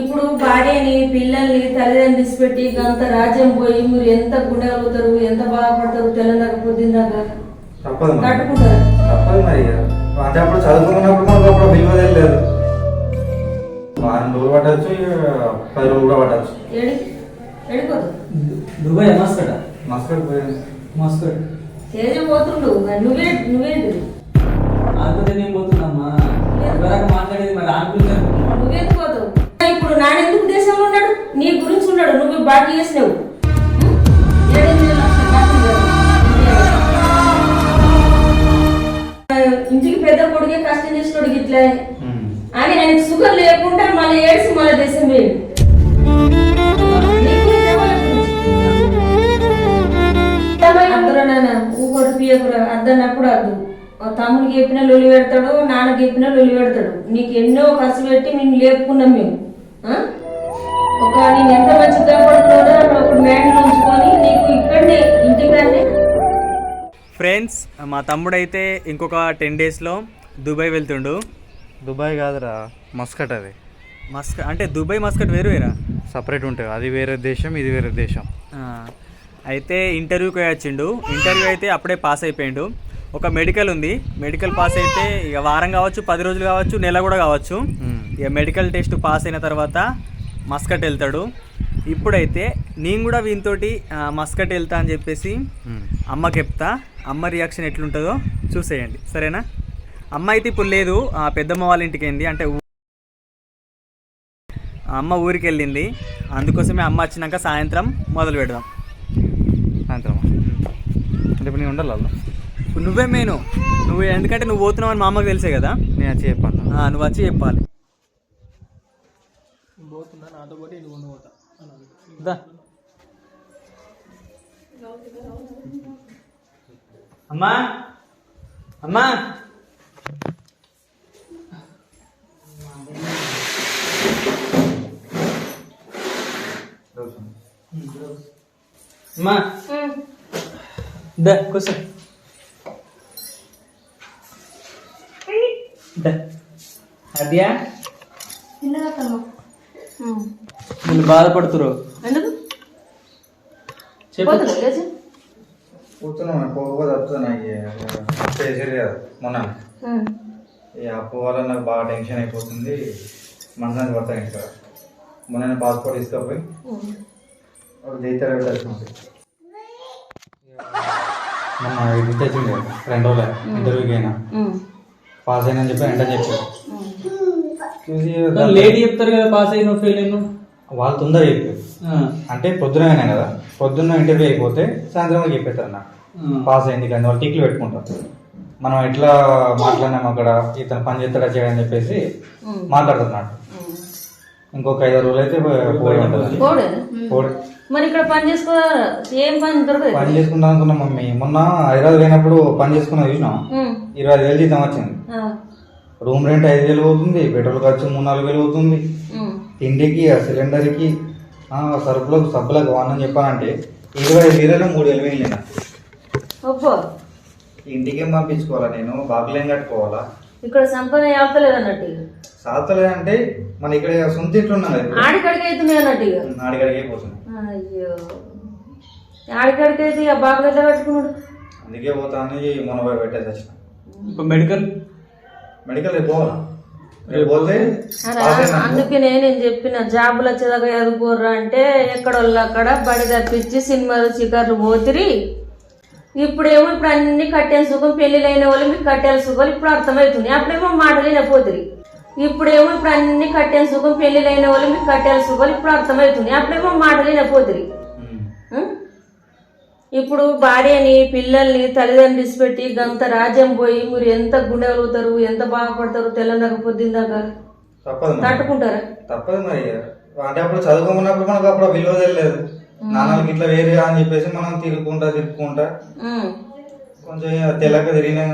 ఇప్పుడు భార్యని పిల్లల్ని తల్లిదండ్రులు విడిచిపెట్టి గంత రాజ్యం పోయి మీరు ఎంత గుండెలుగుతారు, ఎంత బాధపడతారు, తెల్లదాకా పొద్దున్నాక తప్పదు మరి. తట్టుకుంటారు. తప్పదు మరి ఇక. అంటే అప్పుడు చదువుకున్నప్పుడు మనకు అప్పుడు విలువ తెలియదు. వారం రోజులు పట్టచ్చు, 10 రోజులు కూడా పట్టచ్చు. ఎడిపోతావు దుబాయ్ మస్కట్ మస్కట్ పోయింది. మస్కట్ తేజ పోతుండు, నువ్వేంటి ఆంధ్రదేశం ఏం పోతుందమ్మా? ఎవరైనా మాట్లాడేది మరి ఆంధ్రదేశం నువ్వెందుకు పోతావు? ఇప్పుడు నానెందుకు దేశంలో ఉన్నాడు? నీ గురించి ఉన్నాడు, నువ్వు బాకీ చేసినావు. 7-8 లక్షల బాకీ ఇంటికి పెద్ద కొడుకే కష్టం చేసినోడు ఇట్లా అని ఆయనకు సుఖం లేకుండా మళ్ళీ ఏడ్చి మళ్ళీ దేశం వేయండి. ఊకొడు పియకురా అద్దన్నప్పుడు అద్దు. తమ్మునికి చెప్పిన లొలి పెడతాడు, నాన్నకి చెప్పిన లొలి పెడతాడు. నీకు ఎన్నో ఖర్చు పెట్టి మేము లేపుకున్నాం మేము. నేను ఎంత మంచిగా పడుతున్నాడో ఒక మ్యాండ్లో ఉంచుకొని నీకు ఇక్కడనే ఇంటికాడనే. ఫ్రెండ్స్, మా తమ్ముడైతే ఇంకొక 10 డేస్లో దుబాయ్ వెళ్తుండు. దుబాయ్ కాదురా, మస్కట్. అది అంటే దుబాయ్ మస్కట్ వేరు వేరా? సపరేట్ ఉంటుంది. అది వేరే దేశం, ఇది వేరే దేశం. అయితే ఇంటర్వ్యూకి వచ్చిండు. ఇంటర్వ్యూ అయితే అప్పుడే పాస్ అయిపోయిండు. ఒక మెడికల్ ఉంది. మెడికల్ పాస్ అయితే ఇక వారం కావచ్చు, 10 రోజులు కావచ్చు, నెల కూడా కావచ్చు. ఇక మెడికల్ టెస్ట్ పాస్ అయిన తర్వాత మస్కట్ వెళ్తాడు. ఇప్పుడైతే నేను కూడా వీనితోటి మస్కట్ వెళ్తా అని చెప్పేసి అమ్మకి చెప్తా. అమ్మ రియాక్షన్ ఎట్లుంటుందో చూసేయండి, సరేనా? అమ్మ అయితే ఇప్పుడు లేదు, పెద్దమ్మ వాళ్ళ ఇంటికి వెళ్ళింది. అంటే అమ్మ ఊరికి వెళ్ళింది. అందుకోసమే అమ్మ వచ్చినాక సాయంత్రం మొదలు పెడదాం. సాయంత్రం అంటే ఇప్పుడు నేను ఉండాలి అలా. ఇప్పుడు నువ్వే మెయిన్. నువ్వు ఎందుకంటే నువ్వు పోతున్నావు అని మా అమ్మకి తెలిసే కదా. నేను వచ్చి చెప్పాను. నువ్వు వచ్చి చెప్పాలి. నాతో పాటు ఇటు పోతా. అమ్మా అమ్మా అమ్మా కూర్చో. అద్యా వీళ్ళు బాధపడుతురు ఎందుకు చెప్పు. కూర్చున్నాను. పోకపోతే వస్తున్నాయి చేసేది కదా మొన్న. ఈ అప్పు వల్ల నాకు బాగా టెన్షన్ అయిపోతుంది. మనసానికి పడతాను ఇంకా. మొన్న పాస్పోర్ట్ తీసుకపోయి జీతాలు పెట్టాల్సి మొన్న ఇది తెచ్చింది 2 రోజులు ఇంటర్వ్యూకి అయినా పాస్ అయినా చెప్పి వెంటనే చెప్పారు. లేట్ చెప్తారు కదా పాస్ అయిన ఫెయిల్ అయిన వాళ్ళు తొందరగా చెప్పారు. అంటే పొద్దున అయినా కదా, పొద్దున్న ఇంటర్వ్యూ అయిపోతే సాయంత్రం చెప్పేస్తారు నాకు పాస్ అయింది. కానీ వాళ్ళు టిక్లు పెట్టుకుంటారు. మనం ఎట్లా మాట్లాడినాం అక్కడ, ఇతను పని చేస్తాడా చేయని చెప్పేసి మాట్లాడుతున్నాడు. ఇంకొక 5 రోజులు అయితే పోయి ఉంటుంది. మరి ఇక్కడ పని చేసుకో, ఏం పని దొరకదు. పని చేసుకుందాం అనుకున్నాం మమ్మీ. మొన్న హైదరాబాద్ పోయినప్పుడు పని చేసుకున్నా చూసినాం. 25,000 జీతం వచ్చింది. రూమ్ రెంట్ 5,000 అవుతుంది, పెట్రోల్ ఖర్చు 3-4 వేలు అవుతుంది, తిండికి సిలిండర్కి సరుకులకు సబ్బులకు వానని చెప్పానంటే 25,000 3,000 మిగిలిన. ఇంటికేం పంపించుకోవాలా, నేను బాగులేం కట్టుకోవాలా? ఇక్కడ సంపద ఆడతలేదు అన్నట్టు. సాగుతలేదంటే మన ఇక్కడ సొంత ఇంట్లో ఉన్నాం కదా, ఆడికడికి అవుతున్నాయి అన్నట్టు. ఆడికడికే పోతుంది. అయ్యో, ఆడికడికి అయితే ఇక బాగా ఎట్లా కట్టుకున్నాడు. అందుకే పోతాను మొన్న పోయి పెట్టేసి వచ్చిన. ఇప్పుడు మెడికల్ రేపు పోవాలా? రేపు పోతే అందుకే నేను చెప్పిన జాబులు వచ్చేదాకా చదువుకోర్రా అంటే ఎక్కడోళ్ళు అక్కడ బడి తప్పించి సినిమాలు చికార్లు పోతిరి. ఇప్పుడేమో ఇప్పుడు అన్ని కట్టేల సుఖం, పెళ్లిలైన వాళ్ళు మీకు కట్టేల సుఖాలు ఇప్పుడు అర్థమవుతుంది. అప్పుడేమో మాటలు పోతిరి. ఇప్పుడేమో ఇప్పుడు అన్ని కట్టేల సుఖం, పెళ్లిలైన వాళ్ళు మీకు కట్టేల సుఖాలు ఇప్పుడు అర్థమవుతుంది. అప్పుడేమో మాటలు పోతిరి. ఇప్పుడు భార్యని పిల్లల్ని తల్లిదండ్రులు విడిచిపెట్టి గంత రాజ్యం పోయి మీరు ఎంత గుండెలుగుతారు, ఎంత బాధపడతారు, తెల్లదాకా పొద్దున్నాక తట్టుకుంటారా? తప్పదు మరి. అంటే అప్పుడు చదువుకున్నప్పుడు మనకు అప్పుడు విలువ తెలియదు. నాన్నలకి ఇట్లా వేరే అని చెప్పేసి మనం తిరుగుకుంటా కొంచెం తెలక తిరిగినా.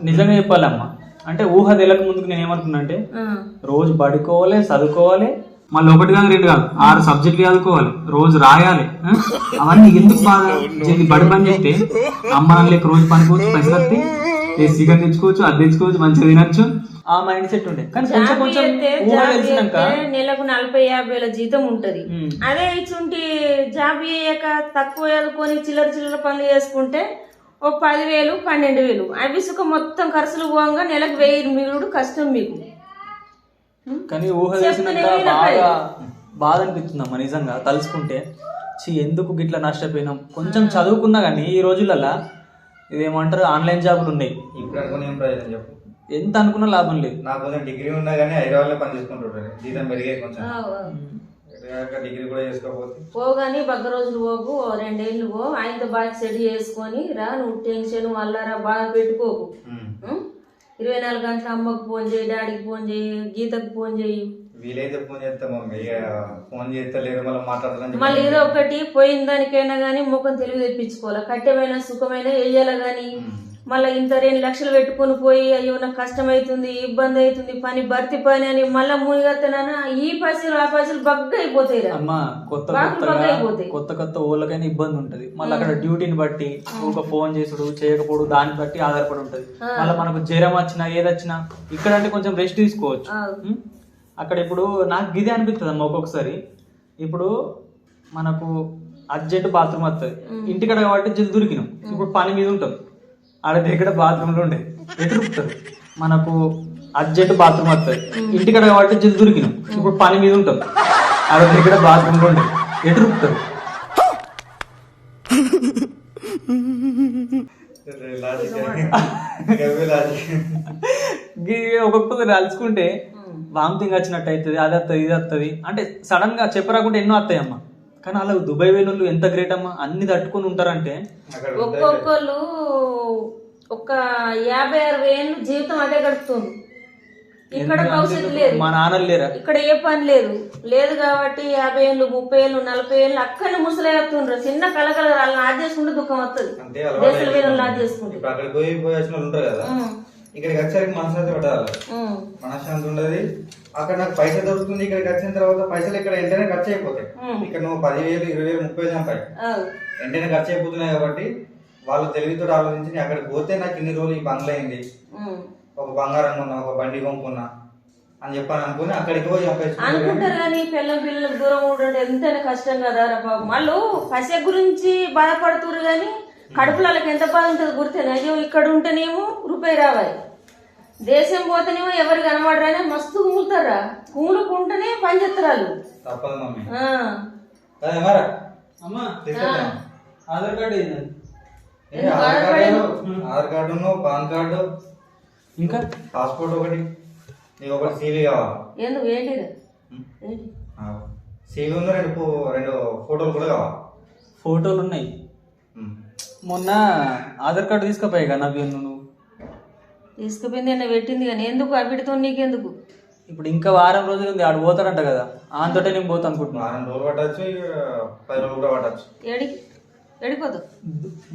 నిజంగా చెప్పాలమ్మా, అంటే ఊహ తెలియక ముందుకు నేను ఏమనుకున్నా అంటే రోజు పడుకోవాలి, చదువుకోవాలి, మళ్ళీ 1 కాదు 2 కాదు 6 సబ్జెక్టులు చదువుకోవాలి, రోజు రాయాలి. అవన్నీ ఎందుకు బాగా బడి పని చెప్తే అమ్మ నాన్నలకి రోజు పనికోవచ్చు, పైసలు వస్తే చికెన్ తెచ్చుకోవచ్చు, అది తెచ్చుకోవచ్చు, మంచిగా తినచ్చు. ఆ మైండ్ సెట్ ఉండే కానీ కొంచెం కొంచెం ఊహ తెలిసినాక నెలకు 40-50 జీతం ఉంటది. అదే ఇచ్చుంటి జాబ్ చేయక తక్కువ చదువుకొని చిల్లర పనులు చేసుకుంటే ఓ 10,000-12,000 అవి సుఖం మొత్తం ఖర్చులు పోగా నెలకు 1000 మిగులుడు కష్టం మీకు. కానీ ఊహ తెలిసినాక బాగా బాధ అనిపిస్తుందమ్మా నిజంగా తలుచుకుంటే. ఎందుకు గిట్లా నష్టపోయినాం. కొంచెం చదువుకున్నా కానీ ఈ రోజులల్లా ఇదేమంటారు ఆన్లైన్ జాబులు ఉన్నాయి. ఇప్పుడు అనుకుని ఏం ప్రయోజనం చెప్పు. ఎంత అనుకున్నా లాభం లేదు. నాకు కొంచెం డిగ్రీ ఉన్నా కానీ హైదరాబాద్ లో పని చేసుకుంటుంటారు, జీతం పెరిగే కొంచెం డిగ్రీ కూడా చేసుకోకపోతే పోగాని బగ్గ రోజులు పోకు, 2 ఏళ్ళు పో, ఆయనతో బాగా సెట్ చేసుకొని రా. నువ్వు టెన్షన్ అల్లారా బాగా పెట్టుకోకు. 24 గంటల అమ్మకు ఫోన్ చేయి, డాడీకి ఫోన్ చేయి, గీతకు ఫోన్ చేయి. వీలైతే ఫోన్ చేస్తాం మమ్మీ, ఫోన్ చేస్తలేరు మళ్ళీ మాట్లాడాలని. మళ్ళీ ఏదో ఒకటి పోయిన దానికైనా గానీ ముఖం తెలివి తెప్పించుకోవాలి. కట్టెమైనా సుఖమైనా వేయాలి గాని మళ్ళీ ఇంత 2 లక్షలు పెట్టుకుని పోయి అయ్యో నాకు కష్టమవుతుంది, ఇబ్బంది అవుతుంది, పని భర్తీ పని అని మళ్ళీ మూయగత్తనా ఈ పైసలు ఆ పైసలు బగ్గ అయిపోతాయి. అమ్మా కొత్త ఊళ్ళకైనా ఇబ్బంది ఉంటది. మళ్ళీ అక్కడ డ్యూటీని బట్టి ఒక ఫోన్ చేసుడు చేయకపోవడం దాన్ని బట్టి ఆధారపడి ఉంటది. మళ్ళీ మనకు జ్వరం వచ్చినా ఏదొచ్చినా ఇక్కడ అంటే కొంచెం రెస్ట్ తీసుకోవచ్చు. అక్కడ ఇప్పుడు నాకు ఇదే అనిపిస్తుంది అమ్మ ఒక్కొక్కసారి. ఇప్పుడు మనకు అర్జెంట్ బాత్రూమ్ వస్తుంది ఇంటికడ కాబట్టి జల్ది దొరికినాం. ఇప్పుడు పని మీద ఉంటాం, ఆడ దగ్గర బాత్రూమ్లో ఉండే ఎదురుపుతారు. మనకు అర్జెంట్ బాత్రూమ్ వస్తుంది ఇంటికడ కాబట్టి జల్ది దొరికినాం. ఇప్పుడు పని మీద ఉంటాం, ఆడ దగ్గర బాత్రూమ్లో ఉండే ఎదురుపుతారు. ఒక్కొక్కరు రాల్చుకుంటే వామిటింగ్ వచ్చినట్టు అవుతుంది, అది వస్తుంది ఇది వస్తుంది అంటే సడన్ గా చెప్పరాకుంటే ఎన్నో వస్తాయి అమ్మ. కానీ అలా దుబాయ్ పోయిన ఎంత గ్రేట్ అమ్మా, అన్ని తట్టుకొని ఉంటారంటే. ఒక్కొక్కళ్ళు ఒక 50-60 ఏళ్ళు జీవితం అదే గడుపుతుంది. ఇక్కడ భవిష్యత్తు లేదు, మా నాన్నలు లేరా, ఇక్కడ ఏ పని లేదు కాబట్టి 50 ఏళ్ళు 30 ఏళ్ళు 40 ఏళ్ళు అక్కడిని ముసలేస్తుండ్రు. చిన్న కలకల వాళ్ళని ఆది చేసుకుంటే దుఃఖం వస్తుంది. దేశాలు వేరే ఆది చేసుకుంటే అక్కడికి పోయి వచ్చిన ఉంటారు కదా, ఇక్కడికి వచ్చేసరికి మనశ్శాంతి పెట్టాలి, మనశ్శాంతి ఉండదు. అక్కడ నాకు పైసలు దొరుకుతుంది, ఇక్కడికి వచ్చిన తర్వాత పైసలు ఇక్కడ వెంటనే ఖర్చు అయిపోతాయి. ఇక్కడ నువ్వు 10,000 20,000 30,000 చంపాయి వెంటనే ఖర్చు అయిపోతున్నాయి. కాబట్టి వాళ్ళు తెలివితో ఆలోచించి అక్కడికి పోతే నాకు ఇన్ని రోజులు ఈ బంగ్లా అయింది, ఒక బంగారం కొన్నా, ఒక బండి కొనుక్కున్నా అని చెప్పని అనుకుని అక్కడికి పోయి అనుకుంటారు. కానీ పిల్లలకు దూరం ఉండడం ఎంతైనా కష్టం కదా బాబు. వాళ్ళు పసె గురించి బాధపడుతున్నారు కానీ కడుపులకి ఎంత బాధ ఉంటుంది గుర్తేనా. అయ్యో ఇక్కడ ఉంటేనేమో రూపాయి రావాలి, దేశం పోతేనేమో ఎవరు కనబడరానే మస్తు కుములుతారా, కుములుకుంటేనే పని చేస్తారు. తప్పదు mummy. Aadhaar card Aadhaar card, pan card, ఇంకా పాస్పోర్ట్ ఒకటి, నీకు ఒకటి సీవీ కావాలి. ఎందుకు ఏంటి సీవీ ఉన్న 2 ఫోటోలు కూడా కావాలి. ఫోటోలు ఉన్నాయి. మొన్న ఆధార్ కార్డు తీసుకుపోయాయి కదా నవ్వు, నువ్వు తీసుకుపోయింది అన్న పెట్టింది కానీ ఎందుకు అవిడితో నీకెందుకు. ఇప్పుడు ఇంకా వారం రోజులు ఉంది, ఆడు పోతాడంట కదా, ఆంతోటే నేను పోతా అనుకుంటున్నా. వారం రోజులు పట్టచ్చు, 10 రోజులు కూడా పట్టచ్చు. ఎడిపోతావు?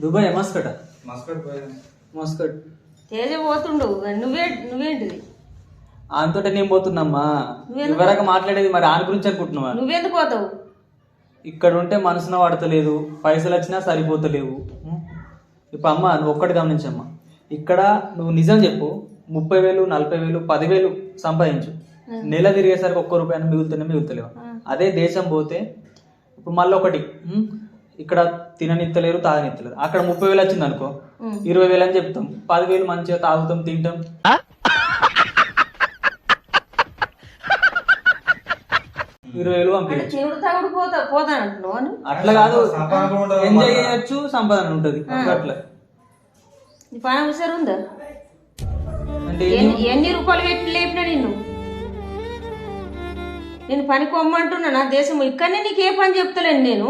దుబాయ్ మస్కట్ మస్కట్ తేజ పోతుండు, నువ్వేంటిది ఆంతోటే నేను పోతున్నామ్మా. ఎవరక మాట్లాడేది మరి ఆని గురించి అనుకుంటున్నావా? నువ్వెందుకు పోతావు? ఇక్కడ ఉంటే మనసున పడతలేదు, పైసలు వచ్చినా సరిపోతలేవు. ఇప్పుడు అమ్మ నువ్వు ఒక్కటి గమనించమ్మా, ఇక్కడ నువ్వు నిజం చెప్పు, 30,000 40,000 10,000 సంపాదించు, నెల తిరిగేసరికి ₹1 మిగులుతలేవు. అదే దేశం పోతే ఇప్పుడు మళ్ళీ ఒకటి, ఇక్కడ తిననిత్తలేరు తాగనిత్తలేరు. అక్కడ 30,000 వచ్చింది అనుకో, 20,000 అని చెప్తాం, 10,000 మంచిగా తాగుతాం తింటాం. అట్లా కాదు, ఎంజాయ్ చేయొచ్చు, సంపాదన ఉంటది. అట్లా ఉందా అంటే ఎన్ని రూపాయలు పెట్టి లేపినా నేను పని కొమ్మంటున్నా. నా దేశం ఇక్కడనే నీకు ఏ పని చెప్తలేను నేను.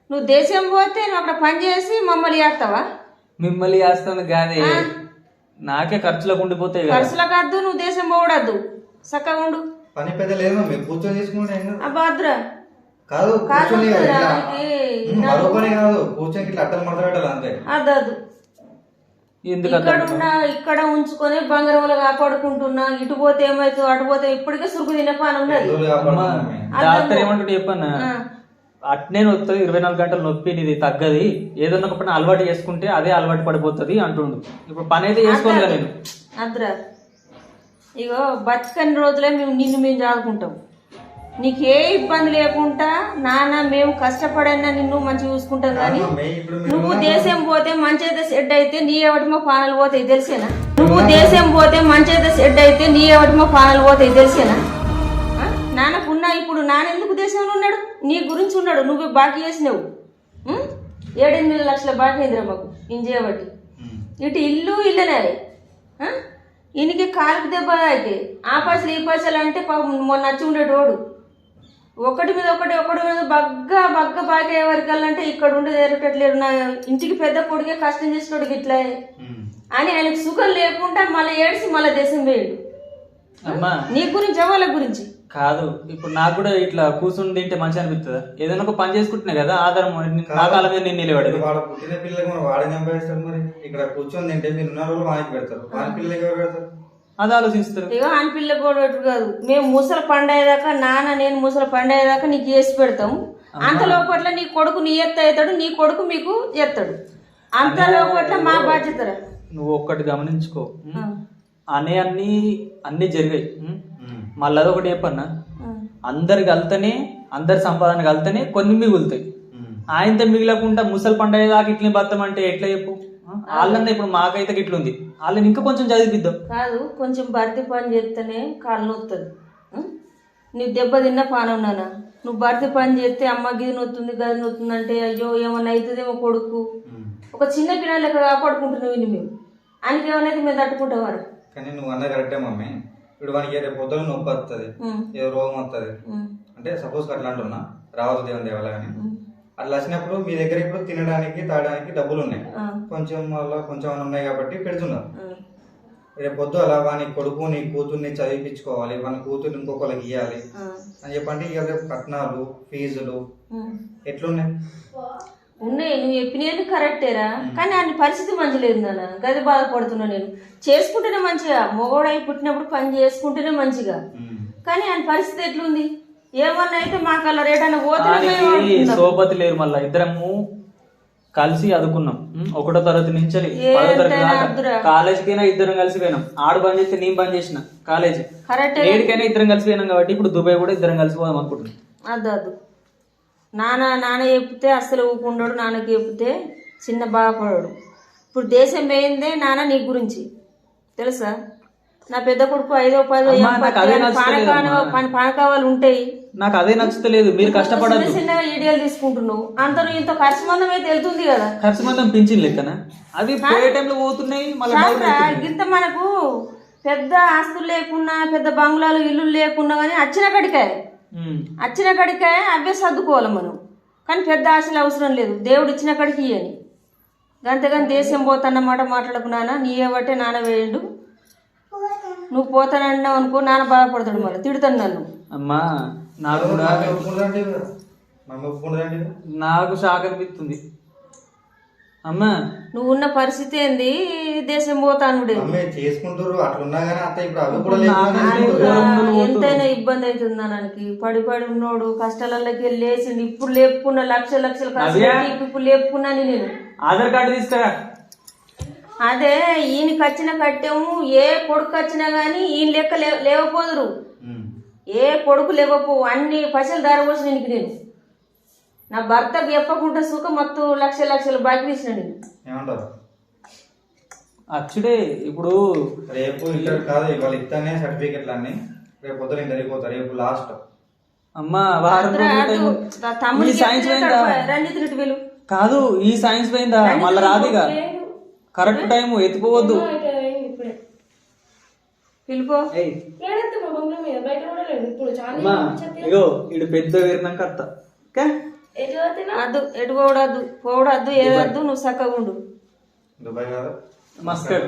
నువ్వు దేశం పోతే నువ్వు అక్కడ పని చేసి మమ్మల్ని చేస్తావా? మిమ్మల్ని చేస్తాను కాదే, నాకే ఖర్చులకు ఉండిపోతాయి. ఖర్చులకు వద్దు, నువ్వు దేశం పోవడద్దు, చక్కగా ఉండు. పని పెద్ద లేదు కూర్చొని తీసుకుంటే భద్ర కాదు, కూర్చొని ఇట్లా అట్టలు మడత పెట్టాలి అంతే. అద్దదు ఇక్కడ ఉంచుకొని బంగారంలో కాపాడుకుంటున్నా. ఇటు పోతే ఏమైతుంది, అటు పోతే ఇప్పటికే సురుకు తినే పని ఉన్నది. డాక్టర్ ఏమంటాడు చెప్పన్నా, అట్నే వస్తుంది 24 గంటలు నొప్పి, నీది తగ్గది, ఏదన్నా ఒక పని అలవాటు చేసుకుంటే అదే అలవాటు పడిపోతుంది అంటుండు. ఇప్పుడు పని అయితే చేసుకోవాలి నేను. అద్రా ఇగో బతుకని రోజులే మేము చదువుకుంటాం. నీకు ఏ ఇబ్బంది లేకుండా నాన్న మేము కష్టపడన్నా నిన్ను మంచిగా చూసుకుంటాం. కానీ నువ్వు దేశం పోతే మంచి అయితే సెట్ అయితే నీ ఎవటిమో పానలు పోతాయి తెలిసేనా? నువ్వు దేశం పోతే మంచి అయితే సెట్ అయితే నీ ఎవటిమో పానలు పోతాయి తెలిసేనా? నాన్నకున్నా ఇప్పుడు నాన్న ఎందుకు దేశంలో ఉన్నాడు? నీ గురించి ఉన్నాడు. నువ్వు బాకీ చేసినావు. 7-8 లక్షల బాకీ అయిందిరా మాకు నేను చేయబట్టి. ఇటు ఇల్లనే ఈయనకి కాలుకి దెబ్బ అయితే ఆ పైసలు ఈ పైసలు అంటే మొన్న వచ్చి ఉండేటోడు ఒకటి మీద బగ్గ బాకీ అయ్యే వరకల్లంటే ఇక్కడ ఉండేది ఎరగట్లేదు. నా ఇంటికి పెద్ద కొడుకే కష్టం చేసినోడికి ఇట్లా అని ఆయనకు సుఖం లేకుండా మళ్ళీ ఏడిసి మళ్ళీ దేశం వేయడు. నీ గురించి వాళ్ళ గురించి కాదు. ఇప్పుడు నాకు కూడా ఇట్లా కూర్చుని తింటే మంచిగా అనిపిస్తుందా? ఏదైనా ఒక పని చేసుకుంటున్నా కదా ఆధారం నా కాలం మీద నేను నిలబడి. వాడు పుట్టిన పిల్లలకి మనం వాడే చంపేస్తాడు. మరి ఇక్కడ కూర్చొని తింటే మీరు 2 రోజులు వానికి పెడతారు. వాని పిల్లలకి ఎవరు పెడతారు? అది ఆలోచిస్తారు. ఇక ఆని పిల్ల కూడా కాదు. మేము ముసలి పండేదాకా నాన్న నేను ముసలి పండేదాకా నీకు చేసి పెడతాము. అంత లోపట్ల నీ కొడుకు నీ ఎత్త అవుతాడు, నీ కొడుకు మీకు ఎత్తాడు. అంత లోపట్ల మా బాధ్యత. నువ్వు ఒక్కటి గమనించుకో, అన్ని జరిగాయి. మళ్ళీ అదొకటి చెప్పన్నా, అందరు కలితేనే అందరి సంపాదన కలితేనే కొన్ని మిగులుతాయి. ఆయనతో మిగిలకుండా ముసలి పండుగ దాకా ఇట్లనే బతామంటే ఎట్లా చెప్పు? వాళ్ళన్నా ఇప్పుడు మాకైతే ఇట్లుంది, వాళ్ళని ఇంకా కొంచెం చదివిద్దాం. కాదు, కొంచెం భర్తీ పని చేస్తేనే కాళ్ళు నొస్తుంది. నీకు దెబ్బ తిన్నా పానన్నానా? నువ్వు భర్తీ పని చేస్తే అమ్మ గిది నొత్తుంది గది నొత్తుంది అంటే అయ్యో ఏమన్నా అవుతుందేమో కొడుకు. ఒక చిన్న పిల్లలు లెక్క కాపాడుకుంటున్నావు ఇన్ని మేము. ఆయనకి ఏమన్నా మేము తట్టుకుంటావారు. కానీ నువ్వు అన్న కరెక్టే మమ్మీ. ఇప్పుడు వానికి రేపు పొద్దున నొప్పి వస్తుంది, ఏదో రోగం వస్తుంది అంటే సపోజ్ అట్లా అంటున్నా, రావద్దు దేవుని దేవాల కానీ అట్లా వచ్చినప్పుడు మీ దగ్గర ఇప్పుడు తినడానికి తాగడానికి డబ్బులు ఉన్నాయి, కొంచెం అలా కొంచెం ఉన్నాయి కాబట్టి పెడుతున్నారు. రేపు పొద్దు అలా వాని కొడుకు నీ కూతుర్ని చదివించుకోవాలి, వాని కూతుర్ని ఇంకొకరికి ఇవ్వాలి అని చెప్పంటే ఇక రేపు కట్నాలు ఫీజులు ఎట్లున్నాయి? ఉన్నాయి. నువ్వు చెప్పినది కరెక్టేరా, కానీ ఆయన పరిస్థితి మంచి లేదు నాన్న. గది బాధపడుతున్నా నేను. చేసుకుంటేనే మంచిగా, మొగోడై పుట్టినప్పుడు పని చేసుకుంటేనే మంచిగా. కానీ ఆయన పరిస్థితి ఎట్లుంది? ఏమన్నా అయితే మాకు అలా రేటైనా పోతే సోపతి లేరు. మళ్ళీ ఇద్దరము కలిసి చదువుకున్నాం, 1వ తరగతి నుంచి 10వ తరగతి దాకా. కాలేజీకైనా ఇద్దరం కలిసి పోయినాం. ఆడు బంద్ చేస్తే నేను బంద్ చేసిన కాలేజీ. ఏడికైనా ఇద్దరం కలిసి పోయినాం కాబట్టి ఇప్పుడు దుబాయ్ కూడా ఇద్దరం కలిసి పోదాం అనుకుంటున్నాం. అద్దు నాన్న చెప్తే అస్సలు ఊపుకుంటాడు, నాన్నకి చెప్తే చిన్న బాధపడాడు. ఇప్పుడు దేశం పోయిందే నాన్న నీ గురించి తెలుసా? నా పెద్ద కొడుకు 5వ 10వ పానకావాలు ఉంటాయి. నాకు అదే నచ్చుతలేదు. మీరు కష్టపడదు, చిన్నగా ఈడియాలు తీసుకుంటున్నావు. అందరూ ఇంత ఖర్చు మందం అయితే వెళ్తుంది కదా. ఖర్చు మందం పింఛన్ లెక్కన అవి పోయే టైంలో పోతున్నాయి. ఇంత మనకు పెద్ద ఆస్తులు లేకున్నా, పెద్ద బంగ్లాలు ఇల్లు లేకున్నా కానీ వచ్చిన కడికాయ అవే సర్దుకోవాలి మనం. కానీ పెద్ద ఆశలు అవసరం లేదు, దేవుడు ఇచ్చిన కడికి ఇయ్యని. అంతేగాని దేశం పోతాన్నమాట మాట్లాడుకున్నానా, నీ ఏవటే నాన్న వేయండు. నువ్వు పోతానన్నావు అనుకో, నాన్న బాధపడతాడు, మళ్ళీ తిడతాను నన్ను. అమ్మా నాకు షాక్ అనిపిస్తుంది. అమ్మా నువ్వు ఉన్న పరిస్థితి ఏంది? దేశం పోతాను ఎంతైనా ఇబ్బంది అవుతుంది నాన్నకి. పడి ఉన్నోడు కష్టాలకి వెళ్ళి లేచిండు. ఇప్పుడు లేపుకున్న లక్షలు ఖర్చు ఇప్పుడు లేపుకున్నాను నేను. ఆధార్ కార్డు తీసుకురా. అదే ఈయనకి వచ్చిన కట్టాము. ఏ కొడుకు వచ్చినా గానీ ఈయన లెక్క లేవపోదురు. ఏ కొడుకు లేవపోవు. అన్ని పైసలు దారపోసిన నీకు నేను. నా భర్తకు చెప్పకుండా సుఖం మొత్తం లక్షలు బాకీ తీసిన నేను. అచ్చుడే ఇప్పుడు రేపు ఇంటర్ కాదు, ఇవాళ ఇస్తానే సర్టిఫికెట్లు అన్ని రేపు పొద్దున ఇంటర్ పోతారు. రేపు లాస్ట్. అమ్మా తమ్ముడు సైన్స్ కాదు, ఈ సైన్స్ పోయిందా మళ్ళీ రాదుగా. Correct time ఎత్తుకోవద్దు. ఇగో ఇడు పెద్ద వేరినాక అత్త అద్దు, ఎటు పోవడద్దు ఏదద్దు, నువ్వు చక్కగా ఉండు. మస్కట్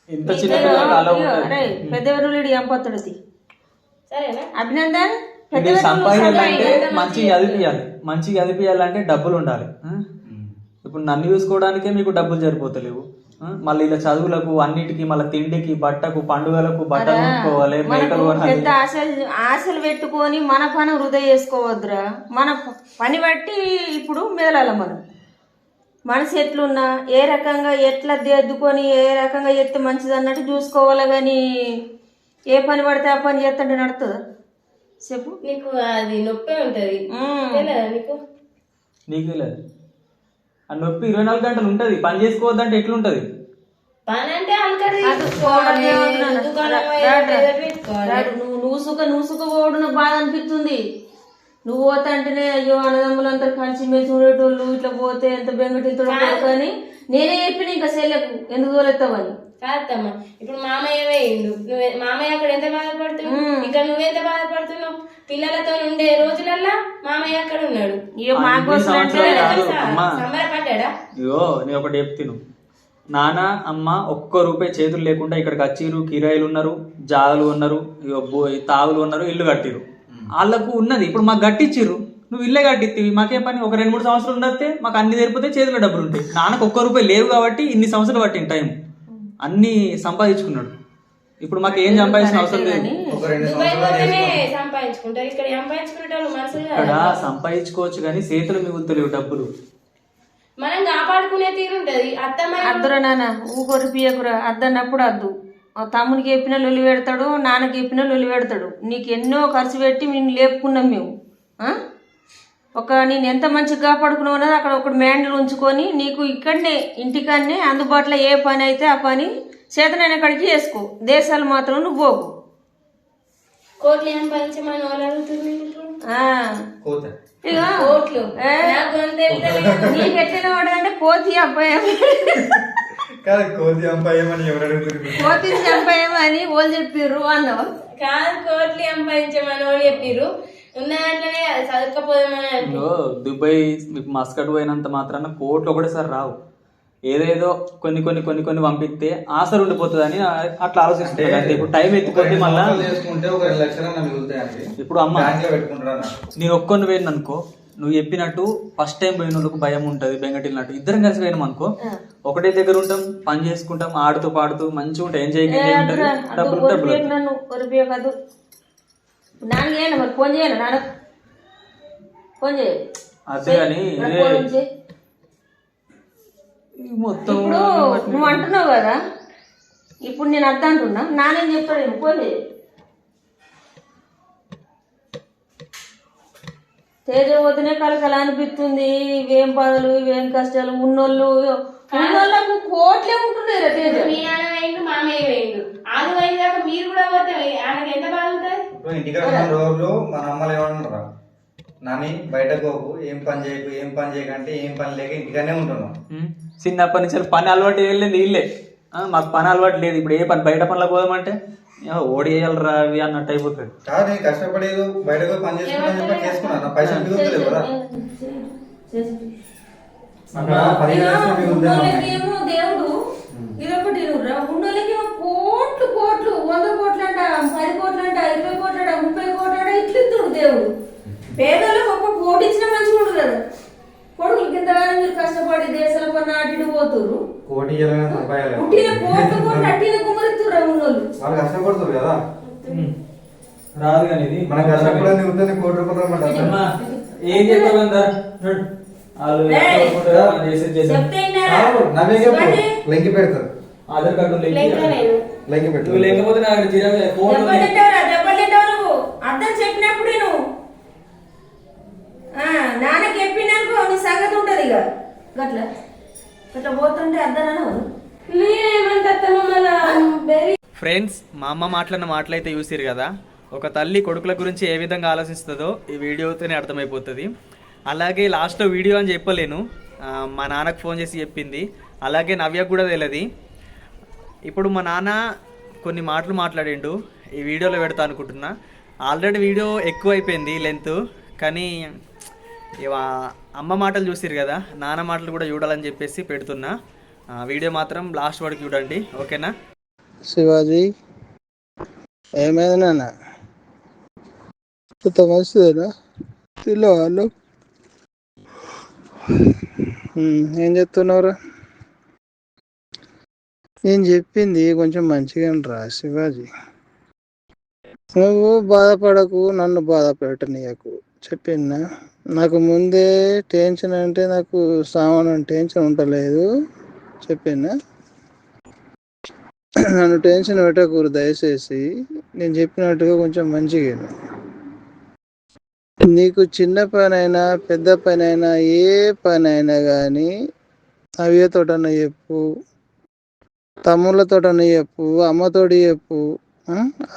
ఇంత చిన్న పెద్ద లేడు ఎంపొత్తాడు. అభినందన్ సంపాదించాలంటే మంచిగా చదివియాలంటే డబ్బులు ఉండాలి. ఇప్పుడు నన్ను చూసుకోవడానికే మీకు డబ్బులు సరిపోతలేవు. మళ్ళీ ఇలా చదువులకు అన్నిటికీ, మళ్ళీ తిండికి, బట్టకు, పండుగలకు బట్టలు కొనుక్కోవాలి, మేకలు పెద్ద ఆశలు పెట్టుకొని మన పని వృధా చేసుకోవద్దురా. మన పని బట్టి ఇప్పుడు మేలాల మనం. మనసు ఎట్లున్నా ఏ రకంగా ఎట్లా దిద్దుకొని ఏ రకంగా ఎత్తే మంచిది అన్నట్టు చూసుకోవాలి కానీ ఏ పని పడితే ఆ పని చేస్తుంటే నడుతుందా చెప్పు. నీకు అది నొప్పి ఉంటది తెలియదా నీకు? నీకు తెలియదు ఆ నొప్పి 24 గంటలు ఉంటుంది. పని చేసుకోవద్దంటే ఎట్లుంటది? పని అంటే అలకడి నువ్వు పోవడం నాకు బాధ అనిపిస్తుంది. నువ్వు పోతా అంటేనే అయ్యో అన్నదమ్ములంతా కలిసి మెలిసి ఉండేటోళ్ళు ఇట్లా పోతే ఎంత బెంగటితో కానీ నేనే చెప్పిన ఇంకా చెల్లెకు ఎందుకు తోలెత్తావని. కాదమ్మా, ఇప్పుడు మామయ్య వేయిండు, మామయ్య అక్కడ ఎంత బాధపడుతున్నావు, ఇక్కడ నువ్వెంత బాధపడుతున్నావు. పిల్లలతో ఉండే రోజులల్లా మామయ్య అక్కడ ఉన్నాడు, సంబరపడ్డా. అయ్యో నేను ఒకటి చెప్తాను, నాన్న అమ్మ ఒక్క రూపాయి చేతులు లేకుండా ఇక్కడికి వచ్చిర్రు. కిరాయిలు ఉన్నారు, జాగులు ఉన్నారు, తాగులు ఉన్నారు, ఇల్లు కట్టిరు. వాళ్ళకు ఉన్నది ఇప్పుడు మాకు కట్టించిర్రు. నువ్వు ఇల్లే కట్టిత్తివి, మాకే పని? ఒక 2-3 సంవత్సరాలు ఉండతే మాకు అన్ని తెరిపోతే చేతిలో డబ్బులు ఉంటాయి. నాన్నకు ఒక్క రూపాయి లేవు కాబట్టి ఇన్ని సంవత్సరాలు పట్టిన టైం అన్ని సంపాదించుకున్నాడు. ఇప్పుడు మాకు ఏం సంపాదించిన అవసరం లేదు. ఇక్కడ సంపాదించుకోవచ్చు కానీ చేతులు మిగులుతలేవు డబ్బులు. మనం కాపాడుకునే తీరుంటది. అద్దరా నాన్న ఊకొరి పియకురా. అద్దన్నప్పుడు అద్దు. తమ్మునికి చెప్పిన లొల్లి పెడతాడు, నాన్నకి చెప్పిన లొల్లి పెడతాడు. నీకు ఎన్నో ఖర్చు పెట్టి మేము లేపుకున్నాం మేము. నేను ఎంత మంచిగా కాపాడుకున్నావు అన్నది అక్కడ ఒకటి మ్యాండ్లు ఉంచుకొని నీకు ఇక్కడనే ఇంటికాడనే అందుబాటులో ఏ పని అయితే ఆ పని చేతనైన కాడికి చేసుకో. దేశాలు మాత్రం నువ్వు పోకు. కోట్లు ఏం పంచమని వాళ్ళు అడుగుతుంది. నీకు ఎట్లా పడదంటే కోతి అబ్బాయి కోతి చంపాయమని వాళ్ళు చెప్పిర్రు అన్నావు కాదు. కోట్లు సంపాదించమని వాళ్ళు చెప్పిర్రు. ఉన్న దాంట్లోనే చదువుకపోదామని. దుబాయ్ మస్కట్ పోయినంత మాత్రాన కోట్లు ఒకటేసారి రావు. ఏదేదో కొన్ని కొన్ని కొన్ని కొన్ని పంపిస్తే ఆసరు ఉండిపోతుంది అని అట్లా ఆలోచిస్తాయి. అంటే ఇప్పుడు టైం ఎత్తుకొద్ది మళ్ళా ఇప్పుడు అమ్మ నేను ఒక్కొని పోయిన అనుకో, నువ్వు చెప్పినట్టు ఫస్ట్ టైం పోయిన వాళ్ళకు భయం ఉంటుంది, బెంగటిల్లినట్టు. ఇద్దరం కలిసి పోయినాం అనుకో, ఒకటే దగ్గర ఉంటాం, పని చేసుకుంటాం, ఆడుతూ పాడుతూ మంచిగా ఉంటాం, ఎంజాయ్ ఉంటుంది. డబ్బులు డబ్బులు నాన్న చేయాలి మరి. ఫోన్ చేయాలి నాన్న, ఫోన్ చేయాలి. అదే కానీ మొత్తం ఇప్పుడు నువ్వు అంటున్నావు కదా, ఇప్పుడు నేను అర్థం అంటున్నా. నానేం చెప్తాడు, ఫోన్ చేయాలి. తేజవతనే కలకల అనిపిస్తుంది. ఇవేం బాధలు, ఇవేం కష్టాలు. ఉన్నోళ్ళకు కోట్లే ఉంటున్నాయి. తేజ మీ నాన్న వేయండు, మామయ్య వేయండు, అది పోయిన దాకా మీరు కూడా పోతే ఆయనకి ఎంత బాధ ఉంటుంది. ఇంటికాడ రోజులు మన అమ్మలు ఏమన్నారా, నాని బయటకు పోకు, ఏం పని చేయకు, ఏం పని చేయకంటే ఏం పని లేక ఇంటికానే ఉంటున్నాం. చిన్నప్పటి నుంచి పని అలవాటు వెళ్ళింది వీళ్ళే. మాకు పని అలవాటు లేదు. ఇప్పుడు ఏ పని బయట పనులకు పోదామంటే ఓడి వేయాలరా అవి అన్నట్టు అయిపోతుంది. కాదు నేను కష్టపడేది బయటకు పని చేసుకున్నా పైసలు మిగులుతలేవు కదా. దేవుడు ఇదొకటి ఉన్నోళ్ళకేమో కోట్లు కోట్లు, 100 కోట్లు అంట, 10 కోట్లు అంట, 20 కోట్లు అంట, 30 కోట్లు అంట ఇట్లిస్తుడు దేవుడు. పేదలకు ఒక్క కోటి ఇచ్చిన మంచిగా ఉండదు కదా. కొడుకులు కిందగానే మీరు కష్టపడి దేశాల పని అటు పోతురు, పుట్టిన కోట్లు కోట్లు అట్టిన కుమరిస్తురు ఉన్నోళ్ళు. వాళ్ళు కష్టపడుతురు కదా, రాదు కానీ ఇది మనం కష్టపడని ఉంటుంది. కోటి రూపాయలు ఏం చెప్పాలి లెంకి పెడతారు. ఆధార్ కార్డు లెంకి పెట్టు, లేకపోతే అర్థం చెప్పినప్పుడు నువ్వు నాన్నకి చెప్పినాకో నీ సంగతి ఉంటది. ఇక గట్లా గట్లా పోతుంటే అర్థం ఫ్రెండ్స్, మా అమ్మ మాట్లాడిన మాటలైతే చూసిరు కదా. ఒక తల్లి కొడుకుల గురించి ఏ విధంగా ఆలోచిస్తుందో ఈ వీడియోతోనే అర్థమైపోతుంది. అలాగే లాస్ట్లో వీడియో అని చెప్పలేను, మా నాన్నకు ఫోన్ చేసి చెప్పింది. అలాగే నవ్యకు కూడా తెలియదు. ఇప్పుడు మా నాన్న కొన్ని మాటలు మాట్లాడిండు, ఈ వీడియోలో పెడతా అనుకుంటున్నా. ఆల్రెడీ వీడియో ఎక్కువ అయిపోయింది లెంత్, కానీ అమ్మ మాటలు చూసిరు కదా, నాన్న మాటలు కూడా చూడాలని చెప్పేసి పెడుతున్నా. వీడియో మాత్రం లాస్ట్ వరకు చూడండి, ఓకేనా? శివాజీ ఏమైంది నాన్న, మంచిదేనా? తిన్నావాళ్ళు ఏం చెప్తున్నావురా? నేను చెప్పింది కొంచెం మంచిగా రా శివాజీ. నువ్వు బాధపడకు, నన్ను బాధ పెట్టనీయకు. చెప్పిందా? నాకు ముందే టెన్షన్ అంటే నాకు సామాన్ టెన్షన్ ఉండలేదు. చెప్పిందా? నన్ను టెన్షన్ పెట్టకూరు దయచేసి. నేను చెప్పినట్టుగా కొంచెం మంచిగా విను. నీకు చిన్న పనైనా పెద్ద పనైనా ఏ పనైనా కానీ అవ్యతోటన్నా చెప్పు, తమ్ముళ్ళతోటన్నా చెప్పు, అమ్మతోటి చెప్పు.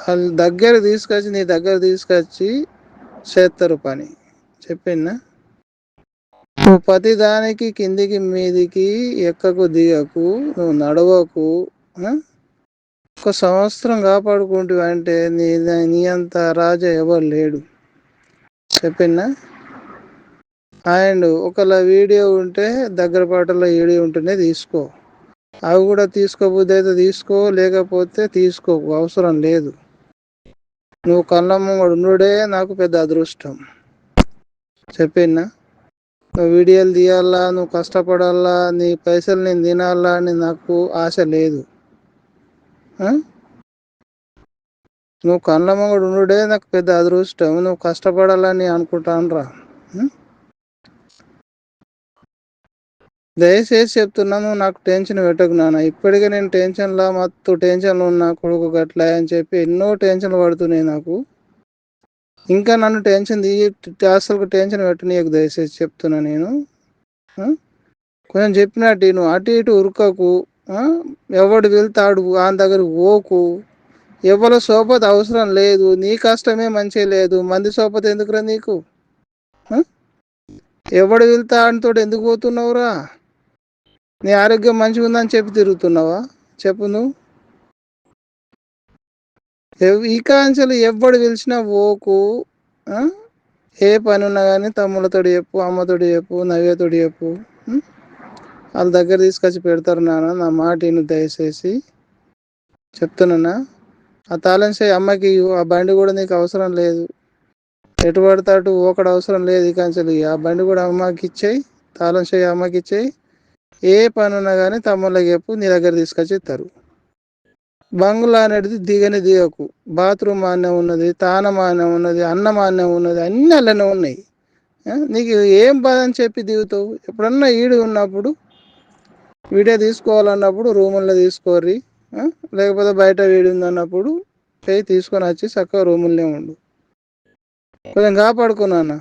వాళ్ళు దగ్గర తీసుకొచ్చి నీ దగ్గర తీసుకొచ్చి చేస్తారు పని. చెప్పిందా? నువ్వు ప్రతి దానికి కిందికి మీదికి ఎక్కకు దిగకు, నువ్వు నడవకు. ఆ? ఒక సంవత్సరం కాపాడుకుంటూ అంటే నీ అంత రాజా ఎవరు లేడు. చెప్పిందా? అండ్ ఒకవేళ వీడియో ఉంటే దగ్గర పాటల్లో వీడియో ఉంటేనే తీసుకో. అవి కూడా తీసుకోబుద్ది అయితే తీసుకో, లేకపోతే తీసుకోకు, అవసరం లేదు. నువ్వు కళ్ళ ముంగడు ఉండుడే నాకు పెద్ద అదృష్టం. చెప్పిందా? నువ్వు వీడియోలు తీయాలా, నువ్వు కష్టపడాలా, నీ పైసలు నేను తినాలా అని నాకు ఆశ లేదు. నువ్వు కళ్ళ ముంగడు ఉండుడే నాకు పెద్ద అదృష్టం. నువ్వు కష్టపడాలని అనుకుంటాను రా. దయచేసి చెప్తున్నాను, నాకు టెన్షన్ పెట్టకు నాన్న. ఇప్పటికే నేను టెన్షన్లా మత్తు టెన్షన్లు ఉన్నా, కొడుకు గట్లా అని చెప్పి ఎన్నో టెన్షన్లు పడుతున్నాయి నాకు. ఇంకా నన్ను టెన్షన్ అసలు టెన్షన్ పెట్టనీయకు దయచేసి చెప్తున్నా నేను. కొంచెం చెప్పినట్టు నువ్వు అటు ఇటు ఉరకకు. ఎవడు వెళ్తాడు ఆయన దగ్గరకు పోకు. ఎవరి సోపత అవసరం లేదు. నీ కష్టమే మంచిగా లేదు, మంది సోపత ఎందుకురా నీకు? ఎవడు వెళ్తా ఆయనతో ఎందుకు పోతున్నావురా? నీ ఆరోగ్యం మంచిగా ఉందని చెప్పి తిరుగుతున్నావా? చెప్పు నువ్వు. ఈ కాంచెలు ఎవ్వడు పిలిచినా పోకు. ఏ పని ఉన్నా కానీ తమ్ముళ్ళతోటి చెప్పు, అమ్మతోటి చెప్పు, నవ్యతోటి చెప్పు. వాళ్ళ దగ్గర తీసుకొచ్చి పెడతారు నాన్న. నా మాట విను దయచేసి చెప్తున్నానా. ఆ తాళం చేయి అమ్మకి ఇవ్వు. ఆ బండి కూడా నీకు అవసరం లేదు. ఎటు పడతాడు ఒకడు అవసరం లేదు. ఈ కాంచెలు ఆ బండి కూడా అమ్మకి ఇచ్చేయి. తాళం చేయి అమ్మకి ఇచ్చేయి. ఏ పని ఉన్నా కానీ తమ్ముళ్ళకి చెప్పు, నీ దగ్గర తీసుకొచ్చి ఇస్తారు. బంగ్లా అనేది దిగకు. బాత్రూమ్ ఆనే ఉన్నది, తానం ఆనే ఉన్నది, అన్నం ఆనే ఉన్నది, అన్నీ అలానే ఉన్నాయి. నీకు ఏం బాధ అని చెప్పి దిగుతావు? ఎప్పుడన్నా ఈడు ఉన్నప్పుడు వీడియో తీసుకోవాలన్నప్పుడు రూముల్లో తీసుకోర్రి, లేకపోతే బయట వీడి ఉందన్నప్పుడు తీసుకొని వచ్చి చక్కగా రూముల్నే ఉండు. కొంచెం కాపాడుకున్నాను.